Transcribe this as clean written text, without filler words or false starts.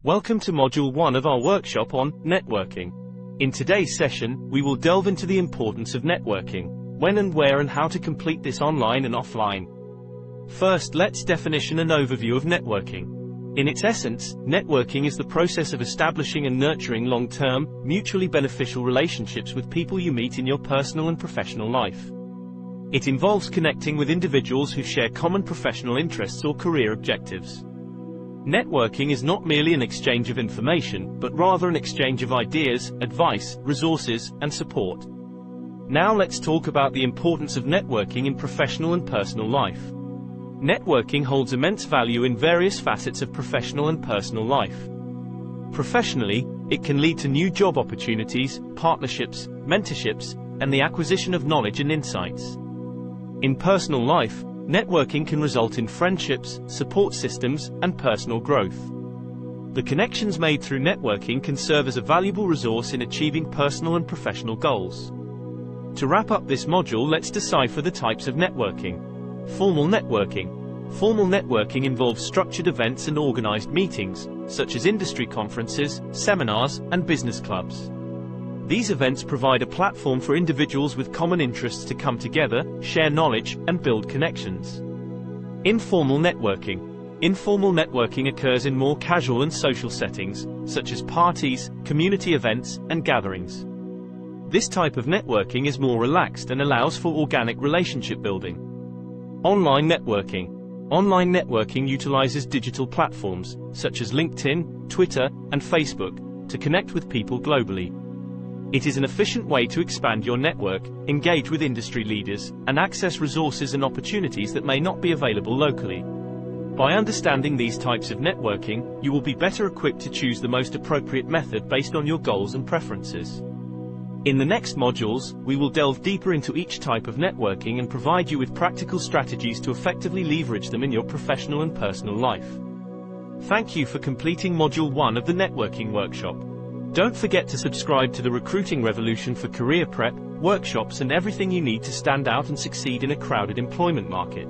Welcome to Module 1 of our workshop on networking. In today's session, we will delve into the importance of networking, when and where and how to complete this online and offline. First, let's definition an overview of networking. In its essence, networking is the process of establishing and nurturing long-term, mutually beneficial relationships with people you meet in your personal and professional life. It involves connecting with individuals who share common professional interests or career objectives. Networking is not merely an exchange of information, but rather an exchange of ideas, advice, resources, and support. Now let's talk about the importance of networking in professional and personal life. Networking holds immense value in various facets of professional and personal life. Professionally, it can lead to new job opportunities, partnerships, mentorships, and the acquisition of knowledge and insights. In personal life, networking can result in friendships, support systems, and personal growth. The connections made through networking can serve as a valuable resource in achieving personal and professional goals. To wrap up this module, let's decipher the types of networking. Formal networking. Formal networking involves structured events and organized meetings, such as industry conferences, seminars, and business clubs. These events provide a platform for individuals with common interests to come together, share knowledge, and build connections. Informal networking. Informal networking occurs in more casual and social settings, such as parties, community events, and gatherings. This type of networking is more relaxed and allows for organic relationship building. Online networking. Online networking utilizes digital platforms, such as LinkedIn, Twitter, and Facebook, to connect with people globally. It is an efficient way to expand your network, engage with industry leaders, and access resources and opportunities that may not be available locally. By understanding these types of networking, you will be better equipped to choose the most appropriate method based on your goals and preferences. In the next modules, we will delve deeper into each type of networking and provide you with practical strategies to effectively leverage them in your professional and personal life. Thank you for completing Module 1 of the networking workshop. Don't forget to subscribe to the Recruiting Revolution for career prep, workshops, and everything you need to stand out and succeed in a crowded employment market.